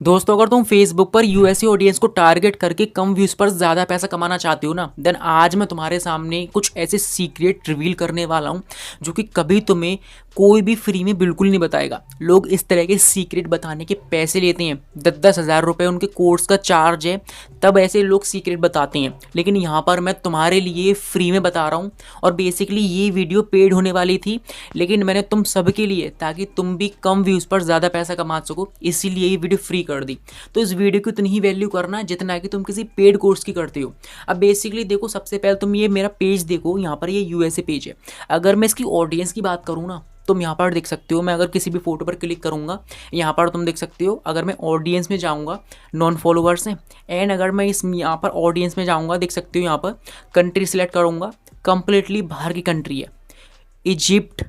दोस्तों, अगर तुम फेसबुक पर यूएसए ऑडियंस को टारगेट करके कम व्यूज पर ज़्यादा पैसा कमाना चाहते हो ना, देन आज मैं तुम्हारे सामने कुछ ऐसे सीक्रेट रिवील करने वाला हूँ जो कि कभी तुम्हें कोई भी फ्री में बिल्कुल नहीं बताएगा। लोग इस तरह के सीक्रेट बताने के पैसे लेते हैं, 10-10 हज़ार रुपये उनके कोर्स का चार्ज है, तब ऐसे लोग सीक्रेट बताते हैं। लेकिन यहाँ पर मैं तुम्हारे लिए फ्री में बता रहा हूँ और बेसिकली ये वीडियो पेड होने वाली थी, लेकिन मैंने तुम सबके लिए, ताकि तुम भी कम व्यूज़ पर ज़्यादा पैसा कमा सको, इसीलिए ये वीडियो फ्री कर दी। तो इस वीडियो की उतनी ही वैल्यू करना जितना कि तुम किसी पेड कोर्स की करते हो। अब बेसिकली देखो, सबसे पहले तुम ये मेरा पेज देखो, यहाँ पर ये यूएसए पेज है। अगर मैं इसकी ऑडियंस की बात करूँ ना, तुम यहाँ पर देख सकते हो, मैं अगर किसी भी फोटो पर क्लिक करूँगा, यहाँ पर तुम देख सकते हो, अगर मैं ऑडियंस में जाऊँगा नॉन फॉलोवर्स हैं, एंड अगर मैं इस यहाँ पर ऑडियंस में जाऊँगा, देख सकते हो यहाँ पर कंट्री सिलेक्ट करूँगा, कंप्लीटली बाहर की कंट्री है, इजिप्ट,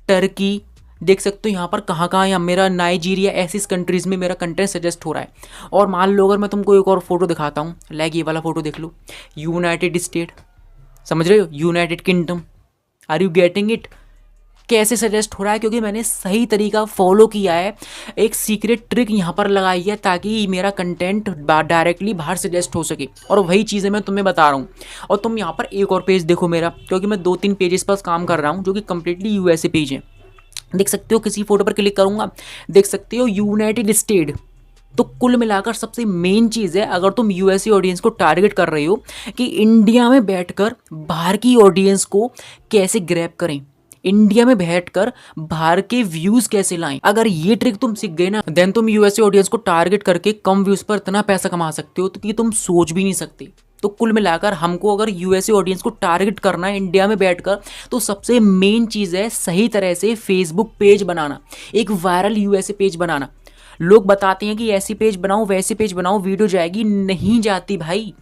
टर्की, देख सकते हो यहाँ पर कहाँ कहाँ, या मेरा नाइजीरिया, ऐसी कंट्रीज़ में मेरा कंटेंट सजेस्ट हो रहा है। और मान लो अगर मैं तुमको एक और फोटो दिखाता हूँ, लाइक ये वाला फोटो देख लो, यूनाइटेड स्टेट, समझ रहे हो, United Kingdom, are you getting it? कैसे सजेस्ट हो रहा है? क्योंकि मैंने सही तरीका फॉलो किया है, एक सीक्रेट ट्रिक यहाँ पर लगाई है ताकि मेरा कंटेंट डायरेक्टली बाहर सजेस्ट हो सके। और वही चीज़ें मैं तुम्हें बता रहा हूँ। और तुम यहाँ पर एक और पेज देखो मेरा, क्योंकि मैं 2-3 पेजेस पर काम कर रहा हूँ जो कि कम्प्लीटली यूएसए पेज है। देख सकते हो, किसी फोटो पर क्लिक करूँगा, देख सकते हो यूनाइटेड स्टेट। तो कुल मिलाकर सबसे मेन चीज़ है, अगर तुम यूएसए ऑडियंस को टारगेट कर रहे हो, कि इंडिया में बैठकर बाहर की ऑडियंस को कैसे ग्रैब करें, इंडिया में बैठकर बाहर के व्यूज कैसे लाएं। अगर ये ट्रिक तुम सीख गए ना, देन तुम यूएसए ऑडियंस को टारगेट करके कम व्यूज पर इतना पैसा कमा सकते हो तो कि तुम सोच भी नहीं सकते। तो कुल मिलाकर हमको अगर यूएसए ऑडियंस को टारगेट करना है इंडिया में बैठकर, तो सबसे मेन चीज़ है सही तरह से फेसबुक पेज बनाना, एक वायरल यूएसए पेज बनाना। लोग बताते हैं कि ऐसी पेज बनाओ, वैसी पेज बनाओ, वीडियो जाएगी, नहीं जाती भाई।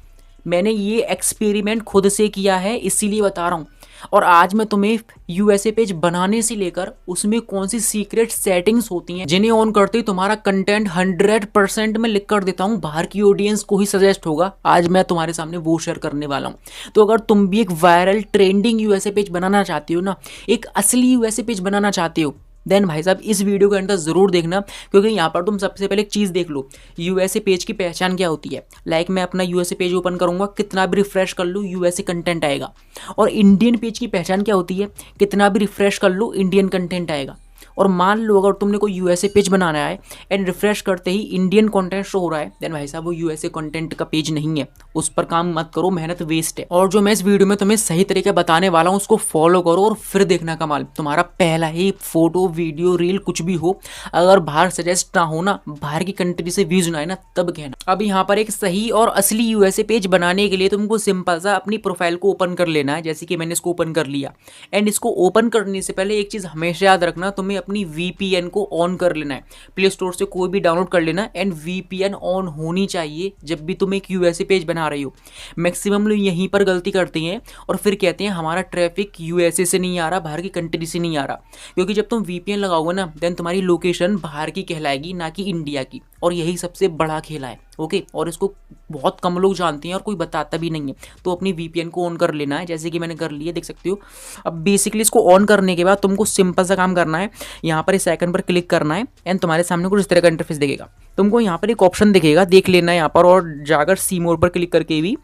मैंने ये एक्सपेरिमेंट खुद से किया है, इसीलिए बता रहा हूँ। और आज मैं तुम्हें यूएसए पेज बनाने से लेकर उसमें कौन सी सीक्रेट सेटिंग्स होती हैं जिन्हें ऑन करते ही तुम्हारा कंटेंट 100% में लिख कर देता हूँ बाहर की ऑडियंस को ही सजेस्ट होगा, आज मैं तुम्हारे सामने वो शेयर करने वाला हूँ। तो अगर तुम भी एक वायरल ट्रेंडिंग यूएसए पेज बनाना चाहते हो ना, एक असली यूएसए पेज बनाना चाहते हो, देन भाई साहब इस वीडियो के अंदर ज़रूर देखना। क्योंकि यहाँ पर तुम सबसे पहले एक चीज़ देख लो, यूएसए पेज की पहचान क्या होती है। लाइक मैं अपना यूएसए पेज ओपन करूँगा, कितना भी रिफ्रेश कर लूँ यूएसए कंटेंट आएगा। और इंडियन पेज की पहचान क्या होती है, कितना भी रिफ्रेश कर लो इंडियन कंटेंट आएगा। और मान लो अगर तुमने कोई यूएसए पेज बनाना है एंड रिफ्रेश करते ही इंडियन कंटेंट शो हो रहा है, देन भाई साहब वो यूएसए कंटेंट का पेज नहीं है, उस पर काम मत करो, मेहनत वेस्ट है। और जो मैं इस वीडियो में तुम्हें सही तरीके बताने वाला हूँ उसको फॉलो करो और फिर देखना कमाल। तुम्हारा पहला ही फोटो, वीडियो, रील कुछ भी हो, अगर बाहर सजेस्ट ना हो ना, बाहर की कंट्री से व्यूज ना आए ना, तब कहना। अब यहाँ पर एक सही और असली यूएसए पेज बनाने के लिए तुमको सिंपल सा अपनी प्रोफाइल को ओपन कर लेना है, जैसे कि मैंने इसको ओपन कर लिया। एंड इसको ओपन करने से पहले एक चीज़ हमेशा याद रखना, तुम्हें अपनी VPN को ऑन कर लेना है। प्ले स्टोर से कोई भी डाउनलोड कर लेना, एंड VPN ऑन होनी चाहिए जब भी तुम एक यूएसए पेज बना रही हो। मैक्सिमम लोग यहीं पर गलती करते हैं और फिर कहते हैं हमारा ट्रैफिक यूएसए से नहीं आ रहा, बाहर की कंट्री से नहीं आ रहा। क्योंकि जब तुम VPN लगाओगे ना, देन तुम्हारी लोकेशन बाहर की कहलाएगी, ना कि इंडिया की। और यही सबसे बड़ा खेला है, ओके। और इसको बहुत कम लोग जानते हैं और कोई बताता भी नहीं है। तो अपनी VPN को ऑन कर लेना है, जैसे कि मैंने कर लिया, देख सकते हो। अब बेसिकली इसको ऑन करने के बाद तुमको सिंपल सा काम करना है, यहाँ पर इस आइकन पर क्लिक करना है, एंड तुम्हारे सामने कुछ इस तरह का इंटरफेस दिखेगा। तुमको यहाँ पर एक ऑप्शन दिखेगा, देख लेना है यहाँ पर, और जाकर सी मोर पर क्लिक करके भी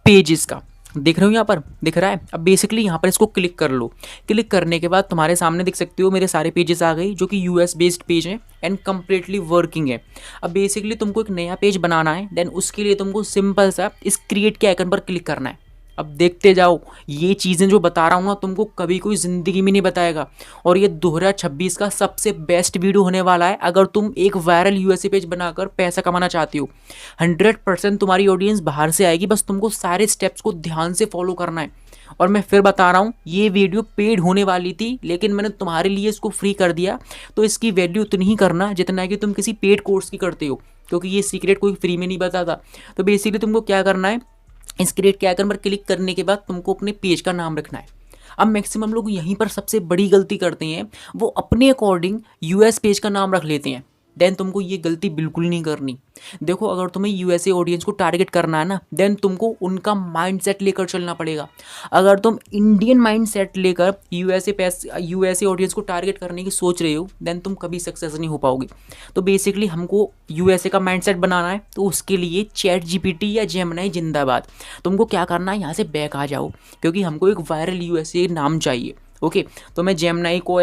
पेजेस का देख रहे हो, यहाँ पर दिख रहा है। अब बेसिकली यहाँ पर इसको क्लिक कर लो। क्लिक करने के बाद तुम्हारे सामने देख सकते हो मेरे सारे पेजेस आ गए, जो कि यूएस बेस्ड पेज हैं एंड कम्प्लीटली वर्किंग है। अब बेसिकली तुमको एक नया पेज बनाना है, देन उसके लिए तुमको सिंपल सा इस क्रिएट के आइकन पर क्लिक करना है। अब देखते जाओ, ये चीज़ें जो बता रहा हूँ ना, तुमको कभी कोई ज़िंदगी में नहीं बताएगा। और ये 2026 का सबसे बेस्ट वीडियो होने वाला है अगर तुम एक वायरल यूएसए पेज बनाकर पैसा कमाना चाहती हो। 100% तुम्हारी ऑडियंस बाहर से आएगी, बस तुमको सारे स्टेप्स को ध्यान से फॉलो करना है। और मैं फिर बता रहा हूँ, ये वीडियो पेड होने वाली थी, लेकिन मैंने तुम्हारे लिए इसको फ्री कर दिया। तो इसकी वैल्यू उतनी ही करना जितना कि तुम किसी पेड कोर्स की करते हो, क्योंकि ये सीक्रेट कोई फ्री में नहीं बताता। तो बेसिकली तुमको क्या करना है, इस क्रिएट के आइकन पर क्लिक करने के बाद तुमको अपने पेज का नाम रखना है। अब मैक्सिमम लोग यहीं पर सबसे बड़ी गलती करते हैं, वो अपने अकॉर्डिंग यूएस पेज का नाम रख लेते हैं। देन तुमको ये गलती बिल्कुल नहीं करनी। देखो अगर तुम्हें यूएसए ऑडियंस को टारगेट करना है ना, देन तुमको उनका माइंडसेट लेकर चलना पड़ेगा। अगर तुम इंडियन माइंडसेट लेकर यूएसए ऑडियंस को टारगेट करने की सोच रहे हो, देन तुम कभी सक्सेस नहीं हो पाओगे। तो बेसिकली हमको यूएसए का माइंडसेट बनाना है, तो उसके लिए चैट जीपीटी या जेमिनी जिंदाबाद। तुमको क्या करना है, यहाँ से बैक आ जाओ, क्योंकि हमको एक वायरल यूएसए नाम चाहिए। ओके तो मैं जेमिनी को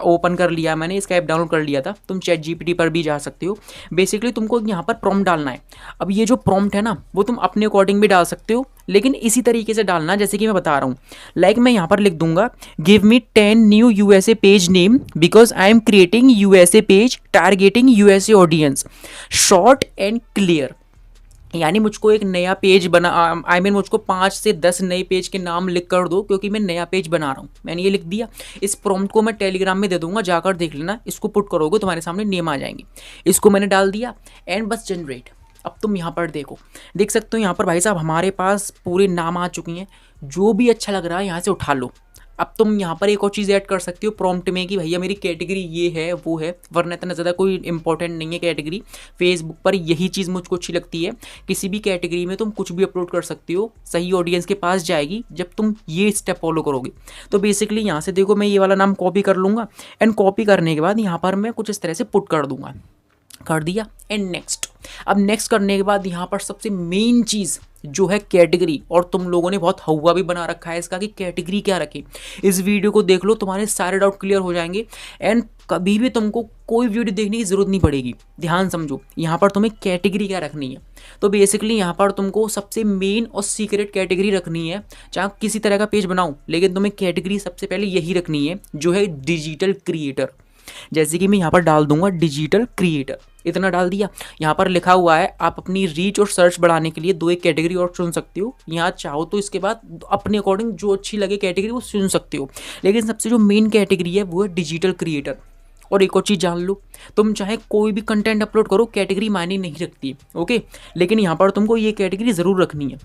ओपन कर लिया, मैंने इसका ऐप डाउनलोड कर लिया था। तुम चैट जीपीटी पर भी जा सकते हो। बेसिकली तुमको यहाँ पर प्रॉम्प्ट डालना है। अब ये जो प्रॉम्प्ट है ना, वो तुम अपने अकॉर्डिंग भी डाल सकते हो, लेकिन इसी तरीके से डालना जैसे कि मैं बता रहा हूँ। लाइक मैं यहाँ पर लिख दूंगा, give me 10 new USA page name because I am creating USA page targeting USA audience, short and clear. यानी मुझको एक नया पेज बना मुझको 5 से 10 नए पेज के नाम लिख कर दो, क्योंकि मैं नया पेज बना रहा हूँ। मैंने ये लिख दिया। इस प्रॉम्प्ट को मैं टेलीग्राम में दे दूंगा, जाकर देख लेना। इसको पुट करोगे तुम्हारे सामने नेम आ जाएंगे। इसको मैंने डाल दिया एंड बस जनरेट। अब तुम यहाँ पर देख सकते हो, यहाँ पर भाई साहब हमारे पास पूरे नाम आ चुकी हैं। जो भी अच्छा लग रहा है यहाँ से उठा लो। अब तुम यहाँ पर एक और चीज़ ऐड कर सकते हो प्रॉम्प्ट में कि भैया मेरी कैटेगरी ये है वो है, वरना इतना ज़्यादा कोई इंपॉर्टेंट नहीं है कैटेगरी। फेसबुक पर यही चीज़ मुझको अच्छी लगती है, किसी भी कैटेगरी में तुम कुछ भी अपलोड कर सकते हो, सही ऑडियंस के पास जाएगी जब तुम ये स्टेप फॉलो करोगे। तो बेसिकली यहाँ से देखो, मैं ये वाला नाम कॉपी कर लूँगा एंड कॉपी करने के बाद यहाँ पर मैं कुछ इस तरह से पुट कर दूँगा। कर दिया एंड नेक्स्ट। अब नेक्स्ट करने के बाद यहाँ पर सबसे मेन चीज़ जो है कैटेगरी, और तुम लोगों ने बहुत हवा भी बना रखा है इसका कि कैटेगरी क्या रखें। इस वीडियो को देख लो, तुम्हारे सारे डाउट क्लियर हो जाएंगे एंड कभी भी तुमको कोई वीडियो देखने की ज़रूरत नहीं पड़ेगी। ध्यान समझो, यहाँ पर तुम्हें कैटेगरी क्या रखनी है। तो बेसिकली यहाँ पर तुमको सबसे मेन और सीक्रेट कैटेगरी रखनी है। चाहे किसी तरह का पेज बनाओ, लेकिन तुम्हें कैटेगरी सबसे पहले यही रखनी है जो है डिजिटल क्रिएटर। जैसे कि मैं यहाँ पर डाल दूंगा डिजिटल क्रिएटर, इतना डाल दिया। यहाँ पर लिखा हुआ है आप अपनी रीच और सर्च बढ़ाने के लिए 2 एक कैटेगरी और चुन सकते हो। यहाँ चाहो तो इसके बाद अपने अकॉर्डिंग जो अच्छी लगे कैटेगरी वो चुन सकते हो, लेकिन सबसे जो मेन कैटेगरी है वो है डिजिटल क्रिएटर। और एक और चीज़ जान लो, तुम चाहे कोई भी कंटेंट अपलोड करो, कैटेगरी मायने नहीं रखती, ओके। लेकिन यहाँ पर तुमको ये कैटेगरी ज़रूर रखनी है।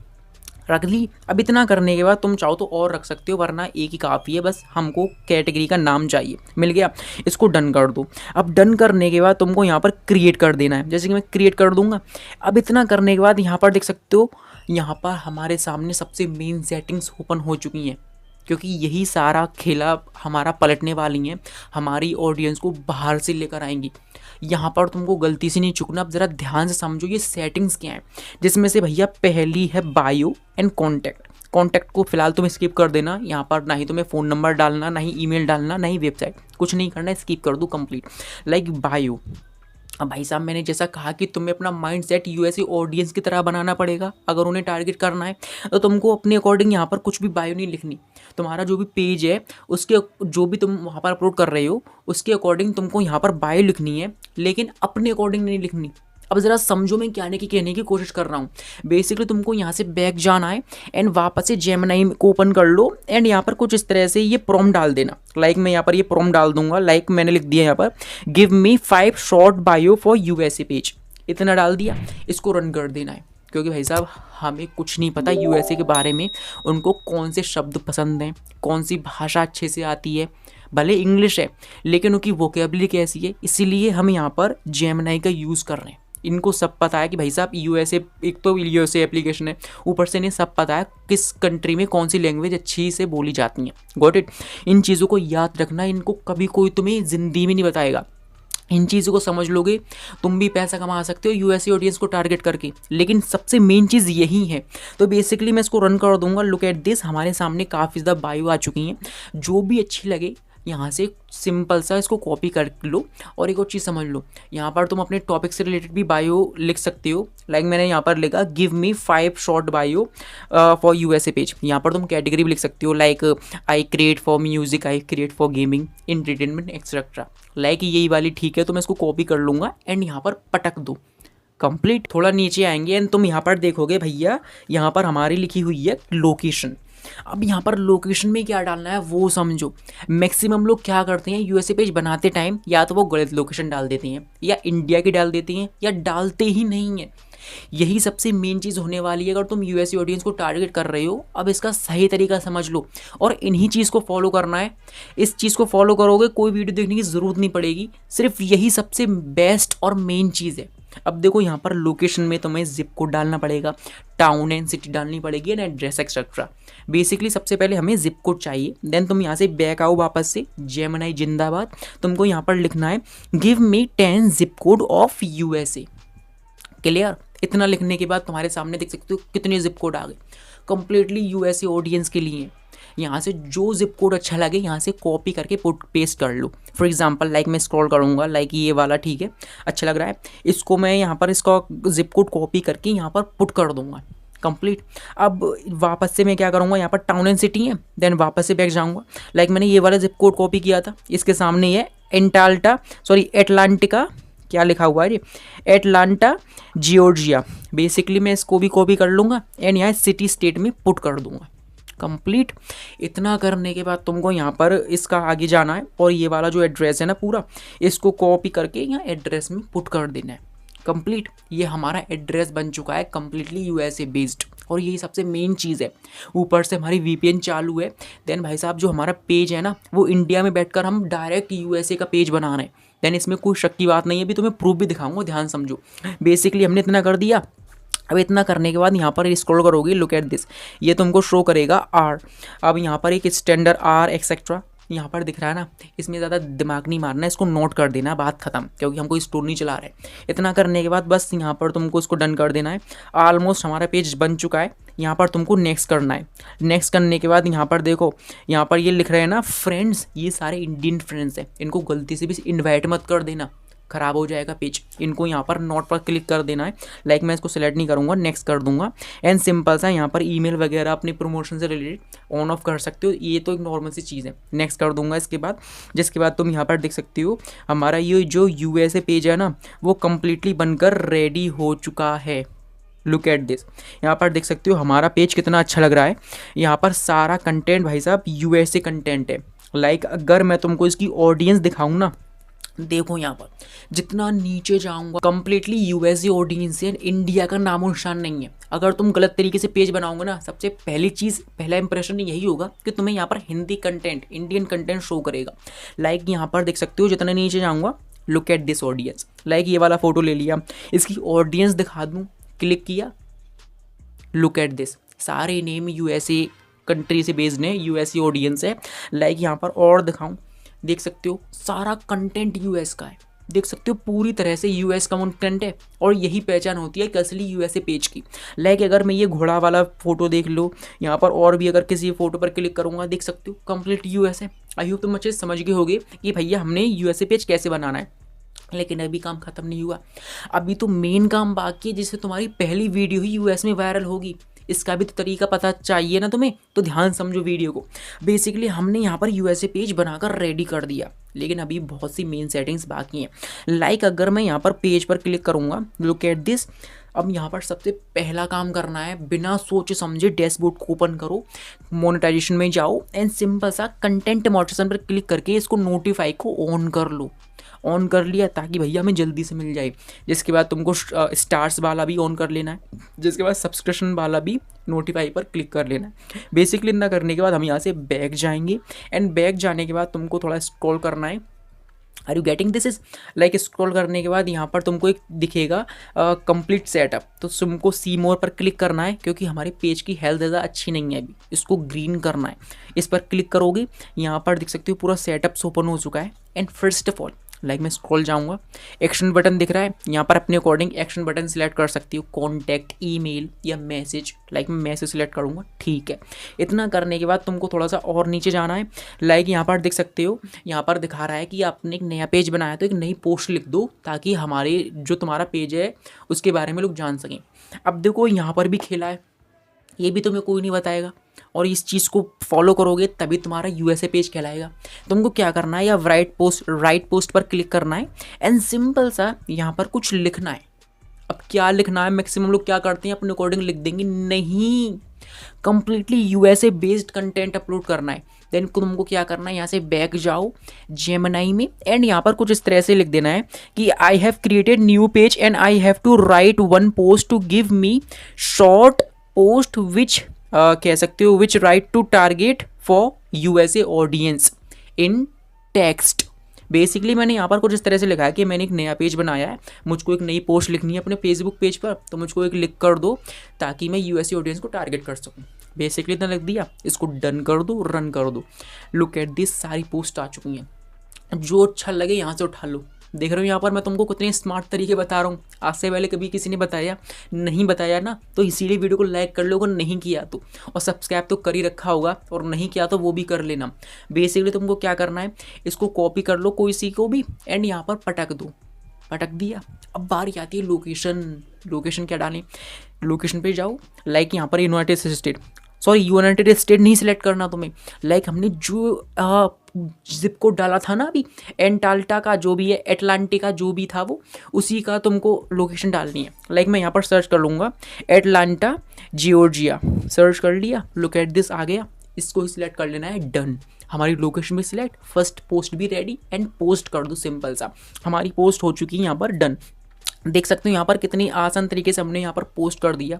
रख ली। अब इतना करने के बाद तुम चाहो तो और रख सकते हो, वरना एक ही काफ़ी है। बस हमको कैटेगरी का नाम चाहिए, मिल गया। इसको डन कर दो। अब डन करने के बाद तुमको यहाँ पर क्रिएट कर देना है, जैसे कि मैं क्रिएट कर दूंगा। अब इतना करने के बाद यहाँ पर देख सकते हो, यहाँ पर हमारे सामने सबसे मेन सेटिंग्स ओपन हो चुकी हैं, क्योंकि यही सारा खेला हमारा पलटने वाली हैं, हमारी ऑडियंस को बाहर से लेकर आएंगी। यहाँ पर तुमको गलती से नहीं चुकना। अब ज़रा ध्यान से समझो ये सेटिंग्स क्या हैं, जिसमें से भैया पहली है बायो एंड कॉन्टैक्ट को फिलहाल तुम स्किप कर देना। यहाँ पर ना ही तुम्हें फ़ोन नंबर डालना, ना ही ईमेल डालना, ना ही वेबसाइट, कुछ नहीं करना, स्किप कर दो कंप्लीट। Like bio. अब भाई साहब मैंने जैसा कहा कि तुम्हें अपना माइंड सेट यूएसए ऑडियंस की तरह बनाना पड़ेगा अगर उन्हें टारगेट करना है। तो तुमको अपने अकॉर्डिंग यहाँ पर कुछ भी बायो नहीं लिखनी। तुम्हारा जो भी पेज है उसके जो भी तुम वहाँ पर अपलोड कर रहे हो उसके अकॉर्डिंग तुमको यहाँ पर बायो लिखनी है, लेकिन अपने अकॉर्डिंग नहीं लिखनी। अब ज़रा समझो मैं कहने की कोशिश कर रहा हूँ। बेसिकली तुमको यहाँ से बैक जाना है एंड वापस से जेमिनी को ओपन कर लो एंड यहाँ पर कुछ इस तरह से ये प्रॉम्प्ट डाल देना। लाइक मैं यहाँ पर ये प्रॉम्प्ट डाल दूंगा, लाइक मैंने लिख दिया यहाँ पर, give me 5 short bio for USA page, इतना डाल दिया। इसको रन कर देना है, क्योंकि भाई साहब हमें कुछ नहीं पता यूएसए के बारे में, उनको कौन से शब्द पसंद हैं, कौन सी भाषा अच्छे से आती है। भले इंग्लिश है लेकिन उनकी वोकेबलरी कैसी है, इसीलिए हम यहाँ पर जेमिनी का यूज़ कर रहे हैं। इनको सब पता है कि भाई साहब यूएसए, एक तो यूएसए एप्लीकेशन है, ऊपर से इन्हें सब पता है किस कंट्री में कौन सी लैंग्वेज अच्छी से बोली जाती हैं। Got it. इन चीज़ों को याद रखना, इनको कभी कोई तुम्हें ज़िंदगी में नहीं बताएगा। इन चीज़ों को समझ लोगे तुम भी पैसा कमा सकते हो यूएसए ऑडियंस को टारगेट करके, लेकिन सबसे मेन चीज़ यही है। तो बेसिकली मैं इसको रन कर दूंगा। लुक एट दिस, हमारे सामने काफ़ी ज़्यादा बायो आ चुकी हैं। जो भी अच्छी लगे यहाँ से सिंपल सा इसको कॉपी कर लो। और एक और चीज़ समझ लो, यहाँ पर तुम अपने टॉपिक से रिलेटेड भी बायो लिख सकते हो। लाइक मैंने यहाँ पर लिखा give me 5 short bio for USA page. यहाँ पर तुम कैटेगरी भी लिख सकते हो, like I create for music, I create for gaming, entertainment etcetera. Like यही वाली ठीक है, तो मैं इसको कॉपी कर लूँगा एंड यहाँ पर पटक दो, कंप्लीट। थोड़ा नीचे आएंगे एंड तुम यहाँ पर देखोगे भैया यहाँ पर हमारी लिखी हुई है लोकेशन। अब यहाँ पर लोकेशन में क्या डालना है वो समझो। मैक्सिमम लोग क्या करते हैं यूएसए पेज बनाते टाइम, या तो वो गलत लोकेशन डाल देते हैं, या इंडिया की डाल देते हैं, या डालते ही नहीं है। यही सबसे मेन चीज़ होने वाली है अगर तुम यूएसए ऑडियंस को टारगेट कर रहे हो। अब इसका सही तरीका समझ लो और इन्हीं चीज़ को फॉलो करना है। इस चीज़ को फॉलो करोगे कोई वीडियो देखने की ज़रूरत नहीं पड़ेगी, सिर्फ यही सबसे बेस्ट और मेन चीज़ है। अब देखो यहाँ पर लोकेशन में तुम्हें जिप कोड डालना पड़ेगा, टाउन एंड सिटी डालनी पड़ेगी एंड एड्रेस एक्सेट्रा। बेसिकली सबसे पहले हमें जिप कोड चाहिए, देन तुम यहाँ से बैक आओ वापस से, जेमिनी जिंदाबाद। तुमको यहाँ पर लिखना है give me 10 zip code of USA. Clear? इतना लिखने के बाद तुम्हारे सामने देख सकते हो कितने जिप कोड आ गए, कंप्लीटली यूएसए ऑडियंस के लिए। यहाँ से जो जिप कोड अच्छा लगे यहाँ से कॉपी करके पुट पेस्ट कर लो। फॉर एग्जांपल लाइक मैं स्क्रॉल करूँगा, लाइक ये वाला ठीक है, अच्छा लग रहा है, इसको मैं यहाँ पर इसका जिप कोड कॉपी करके यहाँ पर पुट कर दूंगा। कंप्लीट। अब वापस से मैं क्या करूँगा, यहाँ पर टाउन एंड सिटी है, देन वापस से बैक जाऊँगा। लाइक मैंने ये वाला जिप कोड कॉपी किया था, इसके सामने ये एटलांटिका, क्या लिखा हुआ है ये, एटलांटा जॉर्जिया। बेसिकली मैं इसको भी कॉपी कर लूँगा एंड यहाँ सिटी स्टेट में पुट कर दूँगा। कंप्लीट। इतना करने के बाद तुमको यहाँ पर इसका आगे जाना है और ये वाला जो एड्रेस है ना पूरा, इसको कॉपी करके यहाँ एड्रेस में पुट कर देना है। कंप्लीट। ये हमारा एड्रेस बन चुका है कंप्लीटली यूएसए बेस्ड, और यही सबसे मेन चीज़ है। ऊपर से हमारी वीपीएन चालू है। देन भाई साहब जो हमारा पेज है ना वो इंडिया में बैठकर हम डायरेक्ट यूएसए का पेज बना रहे हैं। देन इसमें कोई शक की बात नहीं है, अभी तुम्हें प्रूफ भी दिखाऊंगा, ध्यान समझो। बेसिकली हमने इतना कर दिया। अब इतना करने के बाद यहाँ पर स्क्रॉल करोगे, लुक एट दिस, ये तुमको शो करेगा आर। अब यहाँ पर एक स्टैंडर्ड आर एक्सेट्रा यहाँ पर दिख रहा है ना, इसमें ज़्यादा दिमाग नहीं मारना है, इसको नोट कर देना, बात खत्म, क्योंकि हम कोई स्टोर नहीं चला रहे। इतना करने के बाद बस यहाँ पर तुमको इसको डन कर देना है। ऑलमोस्ट हमारा पेज बन चुका है। यहाँ पर तुमको नेक्स्ट करना है। नेक्स्ट करने के बाद यहाँ पर देखो, यहाँ पर ये लिख रहे हैं ना फ्रेंड्स, ये सारे इंडियन फ्रेंड्स हैं, इनको गलती से भी इन्वाइट मत कर देना, ख़राब हो जाएगा पेज। इनको यहाँ पर नोट पर क्लिक कर देना है। लाइक मैं इसको सेलेक्ट नहीं करूँगा, नेक्स्ट कर दूंगा। एंड सिंपल सा यहाँ पर ईमेल वगैरह अपने प्रमोशन से रिलेटेड ऑन ऑफ कर सकते हो, ये तो एक नॉर्मल सी चीज़ है। नेक्स्ट कर दूंगा इसके बाद, जिसके बाद तुम यहाँ पर देख सकते हो हमारा ये जो यूएसए पेज है ना वो कम्प्लीटली बनकर रेडी हो चुका है। लुक एट दिस, यहाँ पर देख सकते हो हमारा पेज कितना अच्छा लग रहा है। यहाँ पर सारा कंटेंट भाई साहब यूएसए कंटेंट है। लाइक अगर मैं तुमको इसकी ऑडियंस दिखाऊँ ना, देखो यहाँ पर जितना नीचे जाऊंगा कंप्लीटली यूएसए ऑडियंस है, इंडिया का नामो निशान नहीं है। अगर तुम गलत तरीके से पेज बनाओगे ना, सबसे पहली चीज़, पहला इंप्रेशन यही होगा कि तुम्हें यहाँ पर Hindi content, Indian content show करेगा। लाइक यहाँ पर देख सकते हो जितना नीचे जाऊँगा, look at this audience. Like ये वाला फोटो ले लिया, इसकी ऑडियंस दिखा दूँ, क्लिक किया, लुक एट दिस, सारे नेम यूएसए कंट्री से बेस्ड है, यूएसए ऑडियंस है। लाइक यहाँ पर और दिखाऊँ, देख सकते हो सारा कंटेंट यूएस का है, देख सकते हो पूरी तरह से यूएस का कंटेंट है। और यही पहचान होती है असली यूएसए पेज की। लाइक अगर मैं ये घोड़ा वाला फोटो देख लो यहाँ पर, और भी अगर किसी फोटो पर क्लिक करूँगा, देख सकते हो कंप्लीट यूएस है। आई होप तुम अच्छे समझ गए होगे कि भैया हमने यूएसए पेज कैसे बनाना है। लेकिन अभी काम खत्म नहीं हुआ, अभी तो मेन काम बाकी है, जिससे तुम्हारी पहली वीडियो ही यूएस में वायरल होगी। इसका भी तो तरीका पता चाहिए ना तुम्हें, तो ध्यान समझो वीडियो को। बेसिकली हमने यहाँ पर यूएसए पेज बनाकर रेडी कर दिया, लेकिन अभी बहुत सी मेन सेटिंग्स बाकी हैं। लाइक अगर मैं यहाँ पर पेज पर क्लिक करूँगा, लुक एट दिस, अब यहाँ पर सबसे पहला काम करना है, बिना सोचे समझे डैशबोर्ड को ओपन करो, मोनेटाइजेशन में जाओ एंड सिंपल सा कंटेंट मॉडरेशन पर क्लिक करके इसको नोटिफाई को ऑन कर लो। ऑन कर लिया ताकि भैया हमें जल्दी से मिल जाए। जिसके बाद तुमको स्टार्स वाला भी ऑन कर लेना है, जिसके बाद सब्सक्रिप्शन वाला भी नोटिफाई पर क्लिक कर लेना है। बेसिकली इतना करने के बाद हम यहाँ से बैक जाएंगे एंड बैक जाने के बाद तुमको थोड़ा स्क्रॉल करना है। Are you getting this is, like scroll करने के बाद यहाँ पर तुमको एक दिखेगा कंप्लीट सेटअप, तो तुमको सी मोर पर क्लिक करना है, क्योंकि हमारे पेज की हेल्थ ज़्यादा अच्छी नहीं है अभी, इसको ग्रीन करना है। इस पर क्लिक करोगे, यहाँ पर देख सकते हो पूरा सेटअप ओपन हो चुका है। And first of all like मैं स्क्रॉल जाऊंगा, एक्शन बटन दिख रहा है, यहाँ पर अपने अकॉर्डिंग एक्शन बटन सिलेक्ट कर सकती हो, कॉन्टैक्ट, ईमेल या मैसेज। लाइक मैं मैसेज सिलेक्ट करूँगा, ठीक है। इतना करने के बाद तुमको थोड़ा सा और नीचे जाना है। लाइक यहाँ पर देख सकते हो, यहाँ पर दिखा रहा है कि आपने एक नया पेज बनाया, तो एक नई पोस्ट लिख दो ताकि हमारे जो तुम्हारा पेज है उसके बारे में लोग जान सकें। अब देखो यहाँ पर भी खेला है, ये भी तुम्हें कोई नहीं बताएगा, और इस चीज़ को फॉलो करोगे तभी तुम्हारा यूएसए पेज कहलाएगा। तुमको क्या करना है, या राइट पोस्ट पर क्लिक करना है एंड सिंपल सा यहाँ पर कुछ लिखना है। अब क्या लिखना है, मैक्सिमम लोग क्या करते हैं अपने अकॉर्डिंग लिख देंगे, नहीं, completely USA based content upload करना है, देन तुमको क्या करना है, यहाँ से बैक जाओ जेमिनाई में एंड यहाँ पर कुछ इस तरह से लिख देना है कि I have created new page and I have to write one post to give me short post which कह सकते हो which write to target for USA audience in text. Basically मैंने यहाँ पर कुछ इस तरह से लिखा है कि मैंने एक नया पेज बनाया है, मुझको एक नई पोस्ट लिखनी है अपने फेसबुक पेज पर, तो मुझको एक लिख कर दो ताकि मैं यूएसए ऑडियंस को टारगेट कर सकूँ। बेसिकली इतना लिख दिया, इसको डन कर दो, रन कर दो। लुक एट दिस, सारी पोस्ट आ चुकी हैं, जो अच्छा लगे यहाँ से उठा लो। देख रहे हो यहाँ पर मैं तुमको कितने स्मार्ट तरीके बता रहा हूँ, आज से पहले कभी किसी ने बताया नहीं, बताया ना, तो इसीलिए वीडियो को लाइक कर लो अगर नहीं किया तो, और सब्सक्राइब तो कर ही रखा होगा, और नहीं किया तो वो भी कर लेना। बेसिकली तुमको क्या करना है, इसको कॉपी कर लो कोई सी को भी एंड यहाँ पर पटक दो, पटक दिया। अब बारी आती है लोकेशन, लोकेशन क्या डालें, लोकेशन पे जाओ, लाइक यहाँ पर United state, sorry United state नहीं सिलेक्ट करना तुम्हें, लाइक हमने जो जिप कोड डाला था ना अभी, एंटाल्टा का जो भी है, एटलांटिका जो भी था वो, उसी का तुमको लोकेशन डालनी है। लाइक मैं यहाँ पर सर्च कर लूँगा एटलांटा जॉर्जिया, सर्च कर लिया, लुक एट दिस आ गया, इसको ही सिलेक्ट कर लेना है, डन। हमारी लोकेशन भी सिलेक्ट, फर्स्ट पोस्ट भी रेडी एंड पोस्ट कर दो, सिंपल सा हमारी पोस्ट हो चुकी है यहाँ पर, डन। देख सकते हो यहाँ पर कितनी आसान तरीके से हमने यहाँ पर पोस्ट कर दिया।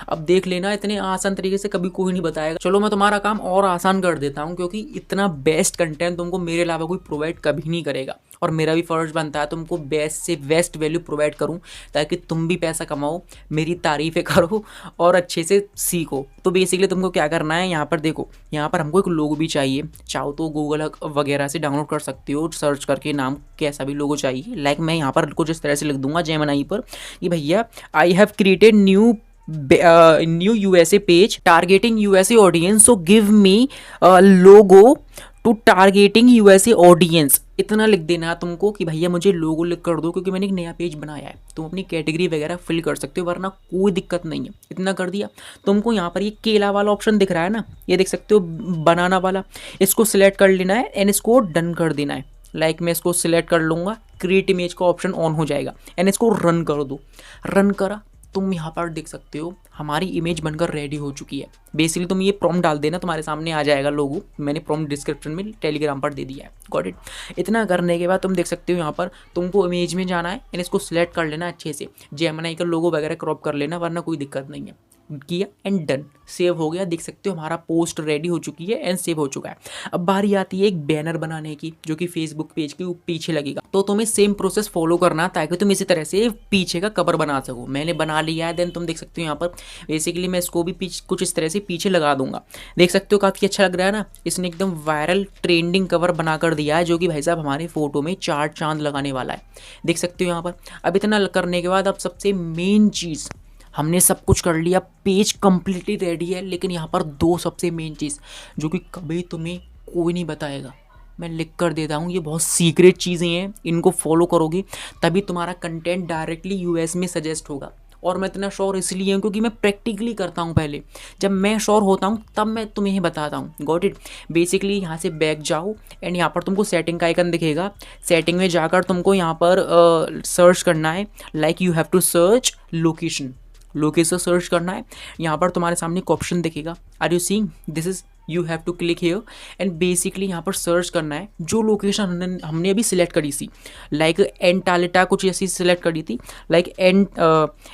अब देख लेना, इतने आसान तरीके से कभी कोई नहीं बताएगा। चलो मैं तुम्हारा काम और आसान कर देता हूँ, क्योंकि इतना बेस्ट कंटेंट तुमको मेरे अलावा कोई प्रोवाइड कभी नहीं करेगा, और मेरा भी फर्ज बनता है तुमको बेस्ट से बेस्ट वैल्यू प्रोवाइड करूँ, ताकि तुम भी पैसा कमाओ, मेरी तारीफ़ें करो और अच्छे से सीखो। तो बेसिकली तुमको क्या करना है, यहाँ पर देखो, यहाँ पर हमको एक लोगो भी चाहिए, चाहो तो गूगल वगैरह से डाउनलोड कर सकते हो, सर्च करके नाम कैसा भी लोगो चाहिए। लाइक मैं यहाँ पर कुछ इस तरह से लिख दूंगा जेमिनाई पर कि भैया I have created new USA page targeting USA audience, so give me logo to targeting USA audience. इतना लिख देना है तुमको कि भैया मुझे लोगो लिख कर दो, क्योंकि मैंने एक नया पेज बनाया है, तुम अपनी कैटेगरी वगैरह फिल कर सकते हो, वरना कोई दिक्कत नहीं है। इतना कर दिया। तुमको यहाँ पर ये केला वाला ऑप्शन दिख रहा है ना, ये देख सकते हो बनाना वाला, इसको सिलेक्ट कर लेना है एंड इसको डन कर देना है। लाइक मैं इसको सिलेक्ट कर लूँगा, क्रिएट इमेज का ऑप्शन ऑन हो जाएगा एंड इसको रन कर दो। रन करा, तुम यहाँ पर देख सकते हो हमारी इमेज बनकर रेडी हो चुकी है। बेसिकली तुम ये प्रॉम्प्ट डाल देना, तुम्हारे सामने आ जाएगा लोगो, मैंने प्रॉम्प्ट डिस्क्रिप्शन में टेलीग्राम पर दे दिया है, गॉट इट। इतना करने के बाद तुम देख सकते हो यहाँ पर तुमको इमेज में जाना है एंड इसको सिलेक्ट कर लेना अच्छे से, जेमिनाई का लोगो वगैरह क्रॉप कर लेना, वरना कोई दिक्कत नहीं है। किया एंड डन, सेव हो गया। देख सकते हो हमारा पोस्ट रेडी हो चुकी है एंड सेव हो चुका है। अब बारी आती है एक बैनर बनाने की, जो कि फेसबुक पेज के पीछे लगेगा। तो तुम्हें सेम प्रोसेस फॉलो करना, ताकि तुम इसी तरह से पीछे का कवर बना सको। मैंने बना लिया है, देन तुम देख सकते हो यहाँ पर बेसिकली मैं इसको भी कुछ इस तरह से पीछे लगा दूंगा। देख सकते हो काफ़ी अच्छा लग रहा है ना। इसने एकदम वायरल ट्रेंडिंग कवर बना कर दिया है, जो कि भाई साहब हमारे फोटो में 4 चांद लगाने वाला है। देख सकते हो यहाँ पर। अब इतना करने के बाद अब सबसे मेन चीज़, हमने सब कुछ कर लिया, पेज कम्प्लीटली रेडी है, लेकिन यहाँ पर 2 सबसे मेन चीज़ जो कि कभी तुम्हें कोई नहीं बताएगा, मैं लिख कर देता हूँ। ये बहुत सीक्रेट चीज़ें हैं, इनको फॉलो करोगे तभी तुम्हारा कंटेंट डायरेक्टली यूएस में सजेस्ट होगा। और मैं इतना श्योर इसलिए हूँ क्योंकि मैं प्रैक्टिकली करता हूँ। पहले जब मैं श्योर होता हूँ तब मैं तुम्हें बताता हूँ, गॉट इट। बेसिकली यहाँ से बैक जाओ एंड यहाँ पर तुमको सेटिंग का आइकन दिखेगा। सेटिंग में जाकर तुमको यहाँ पर सर्च करना है, like you have to search location. Location search करना है। यहाँ पर तुम्हारे सामने एक ऑप्शन दिखेगा, are you seeing, this is you have to click here and basically यहाँ पर सर्च करना है जो लोकेशन हमने अभी सिलेक्ट करी थी, लाइक एंटाल्टा कुछ ऐसी सिलेक्ट करी थी, लाइक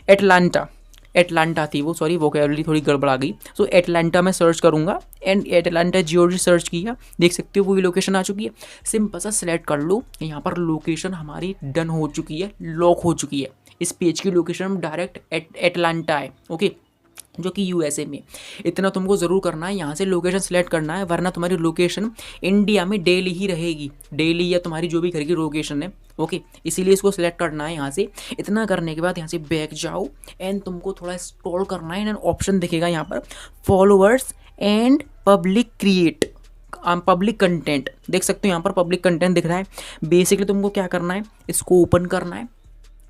एटलांटा थी वो, सॉरी वोकैबुलरी थोड़ी गड़बड़ आ गई। सो एटलांटा में सर्च करूँगा एंड एटलांटा जॉर्जिया सर्च किया, देख सकते हो वही लोकेशन आ चुकी है। सिंपल सा सिलेक्ट कर लो, यहाँ पर लोकेशन हमारी डन हो चुकी है, लॉक हो चुकी है। इस पेज की लोकेशन डायरेक्ट एटलांटा है, ओके, जो कि यूएसए में। इतना तुमको ज़रूर करना है, यहाँ से लोकेशन सेलेक्ट करना है, वरना तुम्हारी लोकेशन इंडिया में डेली ही रहेगी, डेली या तुम्हारी जो भी घर की लोकेशन है, ओके। इसीलिए इसको सिलेक्ट करना है यहाँ से। इतना करने के बाद यहाँ से बैक जाओ एंड तुमको थोड़ा स्क्रॉल करना है एंड ऑप्शन दिखेगा यहाँ पर followers and public create public content. देख सकते हो यहाँ पर पब्लिक कंटेंट दिख रहा है। बेसिकली तुमको क्या करना है, इसको ओपन करना है,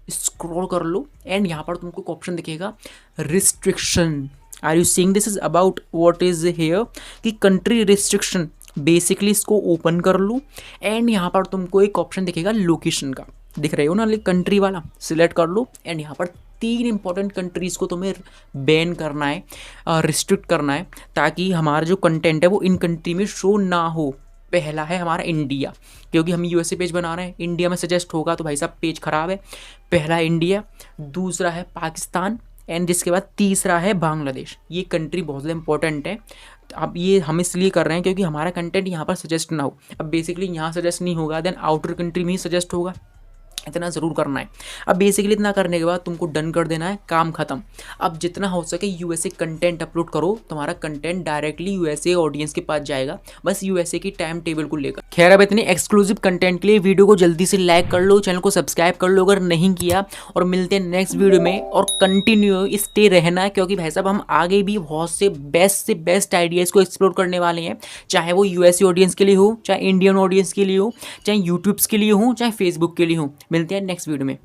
स्क्रॉल कर लो एंड यहाँ पर तुमको एक ऑप्शन दिखेगा restriction. Are you seeing, this is about what is here कि कंट्री रिस्ट्रिक्शन। बेसिकली इसको ओपन कर लो एंड यहाँ पर तुमको एक ऑप्शन दिखेगा लोकेशन का। दिख रहे हो ना, कंट्री वाला सिलेक्ट कर लो एंड यहाँ पर 3 इंपॉर्टेंट कंट्रीज़ को तुम्हें बैन करना है, रिस्ट्रिक्ट करना है, ताकि हमारा जो कंटेंट है वो इन कंट्री में शो ना हो। पहला है हमारा इंडिया, क्योंकि हम यूएसए पेज बना रहे हैं, इंडिया में सजेस्ट होगा तो भाई साहब पेज खराब है। पहला इंडिया, दूसरा है पाकिस्तान एंड जिसके बाद तीसरा है बांग्लादेश। ये कंट्री बहुत ज़्यादा इंपॉर्टेंट है। अब ये हम इसलिए कर रहे हैं क्योंकि हमारा कंटेंट यहाँ पर सजेस्ट ना हो। अब बेसिकली यहाँ सजेस्ट नहीं होगा देन आउटर कंट्री में ही सजेस्ट होगा, इतना ज़रूर करना है। अब बेसिकली इतना करने के बाद तुमको डन कर देना है, काम खत्म। अब जितना हो सके यूएसए कंटेंट अपलोड करो, तुम्हारा कंटेंट डायरेक्टली यूएसए ऑडियंस के पास जाएगा, बस यूएसए की टाइम टेबल को लेकर। खैर अब इतने एक्सक्लूसिव कंटेंट के लिए वीडियो को जल्दी से लाइक कर लो, चैनल को सब्सक्राइब कर लो अगर नहीं किया, और मिलते हैं नेक्स्ट वीडियो में। और कंटिन्यू स्टे रहना, क्योंकि भाई साहब हम आगे भी बहुत से बेस्ट आइडियाज़ को एक्सप्लोर करने वाले हैं, चाहे वो यूएसए ऑडियंस के लिए हो, चाहे इंडियन ऑडियंस के लिए हो, चाहे यूट्यूब्स के लिए हो, चाहे फेसबुक के लिए हो। मिलते हैं नेक्स्ट वीडियो में।